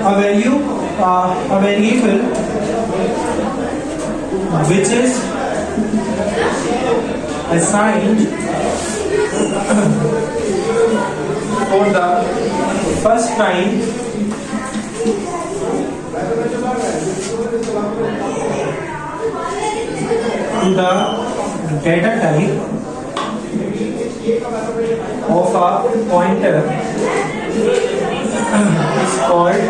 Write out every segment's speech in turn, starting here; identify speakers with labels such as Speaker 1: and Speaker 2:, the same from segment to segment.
Speaker 1: a value, a variable which is assigned for the first time to the data type of a pointer is called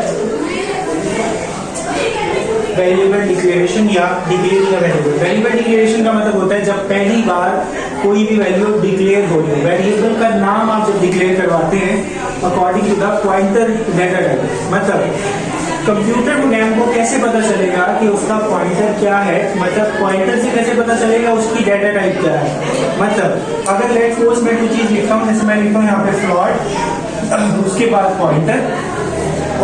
Speaker 1: variable declaration या declaring a variable. Variable declaration का मतलब होता है जब पहली बार कोई भी वैल्यू डिक्लेयर हो रही है। वेरिएबल का नाम आप जब डिक्लेयर करवाते हैं according to the pointer data type, मतलब कंप्यूटर प्रोग्राम को कैसे पता चलेगा कि उसका पॉइंटर क्या है, मतलब पॉइंटर से कैसे पता चलेगा उसकी डेटा टाइप क्या है। मतलब अगर लेट्स सपोज मैं कोई चीज लिखता हूँ, जैसे मैं लिखता हूँ यहाँ पे फ्लोट, उसके बाद पॉइंटर,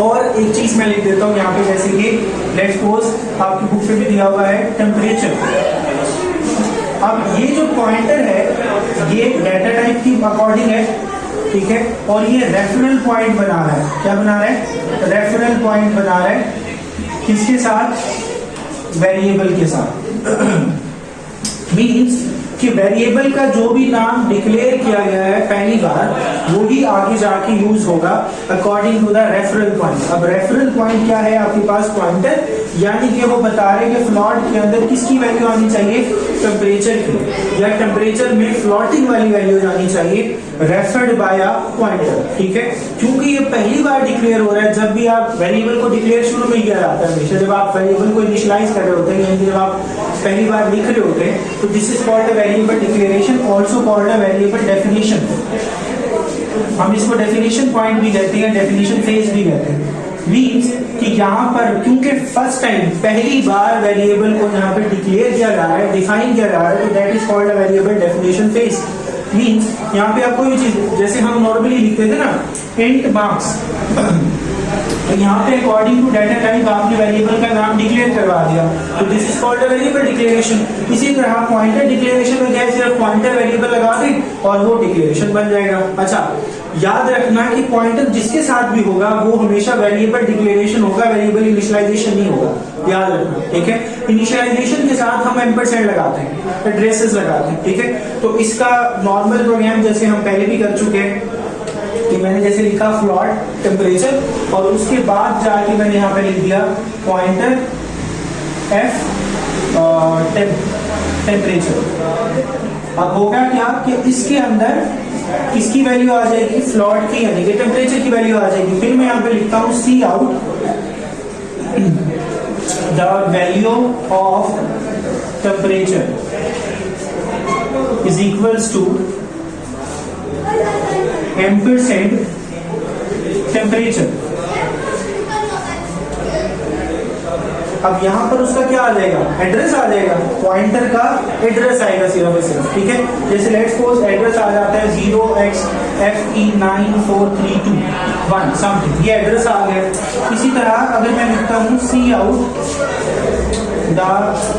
Speaker 1: और एक चीज मैं लिख देता हूँ यहाँ पे जैसे कि लेट्स सपोज आपकी बुक पे भी दिया हुआ है टेम्परेचर। अब ये जो पॉइंटर है ये डेटा टाइप की अकॉर्डिंग है, ठीक है, और ये रेफरल पॉइंट बना रहा है। क्या बना रहा है? रेफरल पॉइंट बना रहा है किसके साथ? वेरिएबल के साथ। मीन्स कि वेरिएबल का जो भी नाम डिक्लेयर किया गया है पहली बार वो ही आगे जाके यूज होगा according to the referral point. अब रेफरल पॉइंट क्या है आपके पास? पॉइंटर, यानी कि वो बता रहे हैं कि फ्लॉट के अंदर किसकी वैल्यू आनी चाहिए? टेम्परेचर की, या टेम्परेचर में फ्लॉटिंग वाली वैल्यू आनी चाहिए रेफर्ड बाय अ पॉइंटर, ठीक है। क्योंकि ये पहली बार डिक्लेयर हो रहा है, जब भी आप वेरिएबल को डिक्लेयर शुरू में किया जाता है हमेशा जब आप वेरिएबल को इनिशियलाइज कर रहे होते हैं, यानी जब आप पहली बार लिख रहे होते हैं, तो this is called a variable declaration, also called a variable definition. हम इसको डेफिनेशन पॉइंट भी कहते हैं, डेफिनेशन फेज भी कहते हैं। मीन्स कि यहाँ पर क्योंकि फर्स्ट टाइम पहली बार वेरिएबल को यहाँ पे डिक्लेयर किया जा रहा है, डिफाइन किया जा रहा है, तो that is called a variable definition phase. Means यहाँ पे आप कोई भी चीज जैसे हम नॉर्मली लिखते थे ना इंट मार्क्स, तो यहाँ पे अकॉर्डिंग टू डेटा टाइप आपने वेरिएबल का नाम डिक्लेयर करवा दिया, तो this is called a variable declaration. इसी तरह पॉइंटर डिक्लेरेशन में क्या है? सिर्फ पॉइंटर वेरिएबल लगा दें और वो डिक्लेरेशन बन जाएगा। अच्छा, याद रखना कि पॉइंटर जिसके साथ भी होगा वो हमेशा वेरिएबल डिक्लेरेशन होगा, वेरिएबल इनिशियलाइजेशन नहीं होगा, याद रखना, ठीक है। इनिशियलाइजेशन के साथ हम एम्परसेंड लगाते हैं, एड्रेसेस लगाते हैं, ठीक है। तो इसका नॉर्मल प्रोग्राम जैसे हम पहले भी कर चुके हैं कि मैंने जैसे लिखा फ्लॉट टेम्परेचर और उसके बाद जाके मैंने यहाँ पे लिख दिया पॉइंटर एफ टेम्परेचर। अब होगा क्या कि इसके अंदर किसकी वैल्यू आ जाएगी? फ्लॉट की, यानी कि टेम्परेचर की वैल्यू आ जाएगी। फिर मैं यहाँ पे लिखता हूँ C out the value of temperature is equals to ampersand temperature. अब यहाँ पर उसका क्या आ जाएगा? एड्रेस आ जाएगा, पॉइंटर का एड्रेस आएगा सिर्फ और सिर्फ, ठीक है। जैसे लेट्स सपोज एड्रेस आ जाता है 0xFE94321 समथिंग, ये एड्रेस आ गया। इसी तरह अगर मैं लिखता हूँ C out the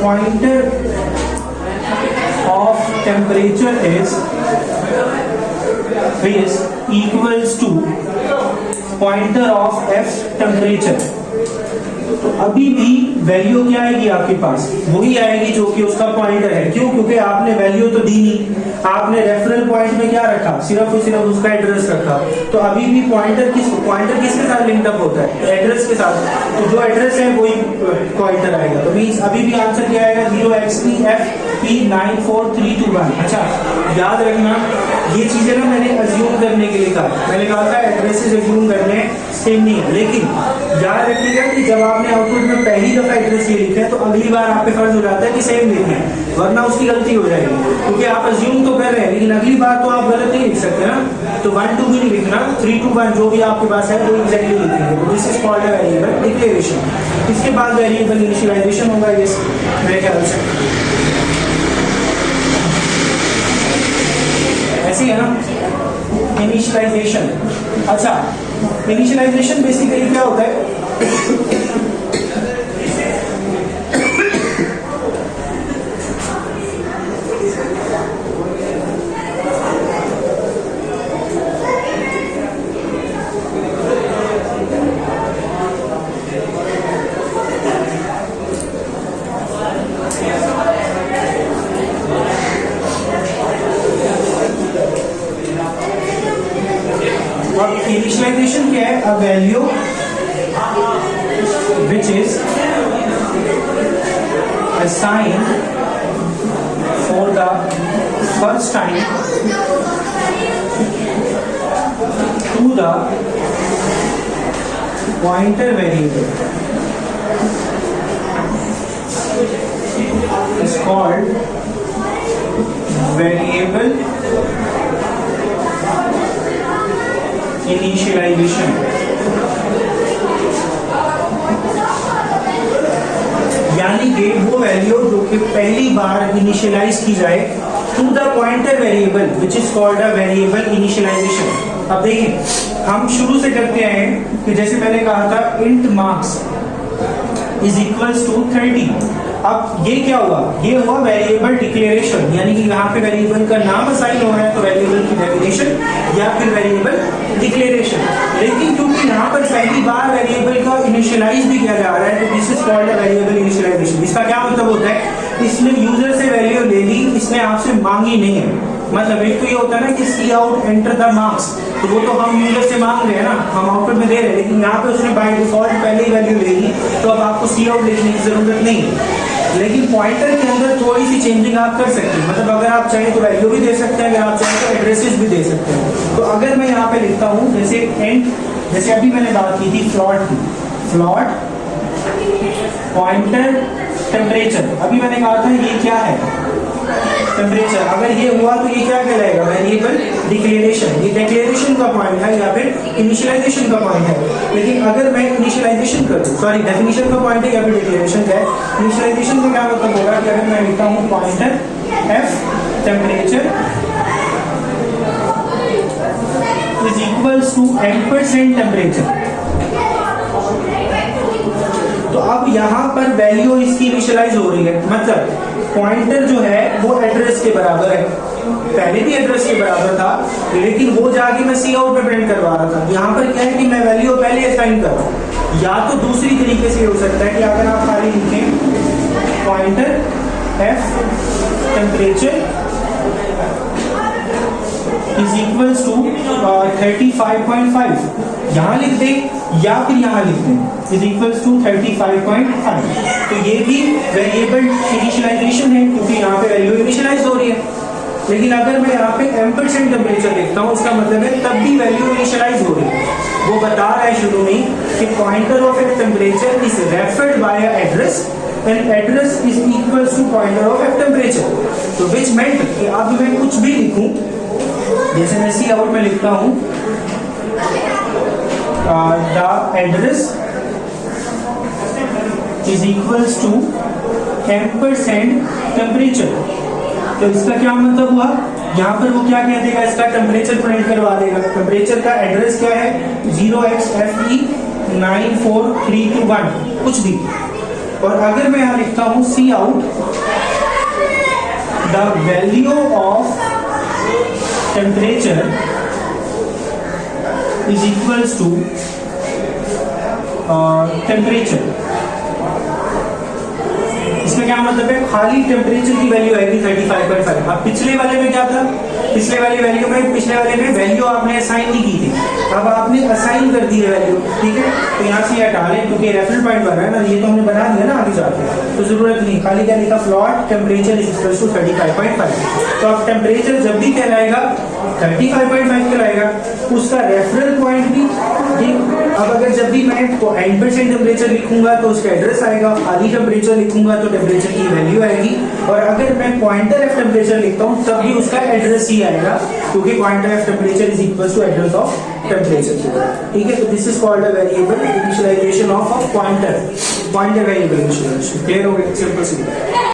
Speaker 1: pointer of temperature is equals to pointer of F temperature, तो अभी भी वैल्यू क्या आएगी आपके पास? वही आएगी जो कि उसका पॉइंटर है। क्यों? क्योंकि आपने वैल्यू तो दी नहीं, आपने रेफरल पॉइंट में क्या रखा? सिर्फ और सिर्फ उसका एड्रेस रखा। तो अभी भी पॉइंटर किसके साथ लिंक्ड अप होता है? एड्रेस के साथ। तो जो एड्रेस है वही पॉइंटर आएगा। तो मींस अभी भी आंसर क्या आएगा? 0xPF94321। अच्छा, याद रखना ये चीजें ना मैंने अज्यूम करने के लिए कहा, मैंने कहा था एड्रेसेस अज्यूम करने सेम नहीं है, लेकिन याद रखिएगा कि जब आपने आउटपुट में पहली दफा एड्रेस ये लिखा है तो अगली बार आप पे फर्ज हो जाता है कि सेम लिखना है, वरना उसकी गलती हो जाएगी। क्योंकि आप अज्यूम तो कर रहे हैं, लेकिन अगली बार तो आप गलत नहीं लिख सकते ना। तो 1 2 भी नहीं लिखना, 3 2 1 जो भी आपके पास है वो एग्जैक्टली लिखेंगे। तो this is called a variable declaration. इसके बाद वेरिएबल इनिशियलाइजेशन होगा, ये मेरे ख्याल से ऐसी है ना इनिशियलाइजेशन। अच्छा, इनिशियलाइजेशन बेसिकली क्या होता है? इनिशियलाइजेशन क्या है? A value which is assigned for the first time to the pointer variable is called variable initialization. यानी कि वो वैल्यू जो कि पहली बार इनिशियलाइज की जाए to the pointer variable which is called a variable initialization. अब देखिए हम शुरू से करते आए हैं कि जैसे मैंने कहा था int marks is equals to 30। अब ये क्या हुआ? ये हुआ वेरिएबल डिक्लेरेशन, यानी कि यहाँ पे वेरिएबल का नाम असाइन हो रहा है तो वेरिएबल की डेफिनेशन या फिर वेरिएबल डिक्लेरेशन। लेकिन क्योंकि यहाँ पर पहली बार वेरिएबल का इनिशियलाइज भी किया जा रहा है तो this is called a variable initialization. इसका क्या मतलब होता है? इसने यूजर से वैल्यू ले ली, इसने आपसे मांगी नहीं है। मतलब एक तो ये होता है ना कि सी आउट एंटर द मार्क्स, तो वो तो हम यूजर से मांग रहे हैं ना, हम आउटपुट में दे रहे हैं, लेकिन यहाँ पे उसने बाय डिफॉल्ट पहले ही वैल्यू ले ली तो अब आपको सी आउट लिखने की जरूरत नहीं है। लेकिन पॉइंटर के अंदर थोड़ी सी चेंजिंग आप कर सकते हैं, मतलब अगर आप चाहें तो वैल्यू भी दे सकते हैं, अगर आप चाहें तो एड्रेसेस भी दे सकते हैं। तो अगर मैं यहाँ पे लिखता हूँ जैसे एंड, जैसे अभी मैंने बात की थी फ्लॉट की, फ्लॉट पॉइंटर टेम्परेचर, अभी मैंने कहा था ये क्या है? टेम्परेचर। अगर ये हुआ तो ये क्या कहलाएगा? Variable declaration. ये डिक्लेरेशन का पॉइंट है या फिर इनिशियलाइजेशन का पॉइंट है। लेकिन अगर मैं इनिशियलाइजेशन कर दूं, सॉरी डेफिनेशन का पॉइंट है या फिर डिक्लेरेशन का है। इनिशियलाइजेशन का क्या मतलब होगा कि अगर मैं लिखता हूँ pointer F temperature is equals to ampersand temperature, तो अब यहाँ पर वैल्यू इसकी इनिशियलाइज हो रही है, मतलब पॉइंटर जो है वो एड्रेस के बराबर है। पहले भी एड्रेस के बराबर था लेकिन वो जाके मैं सी आउट पे प्रिंट करवा रहा था। यहाँ पर क्या है कि मैं वैल्यू पहले असाइन कर रहा हूँ। या तो दूसरी तरीके से हो सकता है कि अगर आप खाली लिखें pointer F temperature is equals to 35.5, यहाँ लिख दें या फिर यहाँ लिख दें इज इक्वल्स टू 35.5, तो ये भी वेरिएबल इनिशियलाइजेशन है क्योंकि यहाँ पे वैल्यू इनिशियलाइज हो रही है। लेकिन अगर मैं यहाँ पे एम्परसेंट टेम्परेचर लिखता हूँ उसका मतलब है तब भी वैल्यू इनिशियलाइज हो रही है। वो बता रहा है शुरू में कि pointer of a temperature is referred by address and address is equals to pointer of a temperature, तो विच मेंट कि अब मैं कुछ भी लिखूं, जैसे मैं सी आउट में लिखता हूं the address is equals to ampersand temperature, तो इसका क्या मतलब हुआ? यहाँ पर वो क्या कह देगा? इसका टेम्परेचर प्रिंट करवा देगा। टेम्परेचर का एड्रेस क्या है? 0xFE 94321 कुछ भी। और अगर मैं यहाँ लिखता हूँ C out the value of temperature is equals to temperature, इसमें क्या मतलब है? खाली टेम्परेचर की वैल्यू आएगी 35.5। अब पिछले वाले में क्या था? पिछले वाले में वैल्यू आपने असाइन नहीं की थी, अब आपने असाइन कर दी है वैल्यू, ठीक है? तो यहाँ से हटा लें क्योंकि रेफरेंस पॉइंट बना है ना, ये तो हमने बना दिया ना आगे जाके, तो जरूरत नहीं। खाली क्या लिखा? Float temperature is equal to 35.5। तो अब टेम्परेचर जब भी कहलाएगा 35.5 कहलाएगा, उसका रेफरेंस पॉइंट भी ठीक। अब अगर जब भी मैं एम्परसेंट टेम्परेचर लिखूंगा तो उसका एड्रेस आएगा, खाली टेम्परेचर लिखूंगा तो टेम्परेचर की वैल्यू आएगी, और अगर मैं पॉइंटर एफ टेम्परेचर लिखता हूँ तब भी उसका एड्रेस ही आएगा क्योंकि pointer F temperature is equal to address of temperature, ठीक है? तो this is called a variable initialization of a pointer variable initialization. Clear हो गया? सिंपल सी।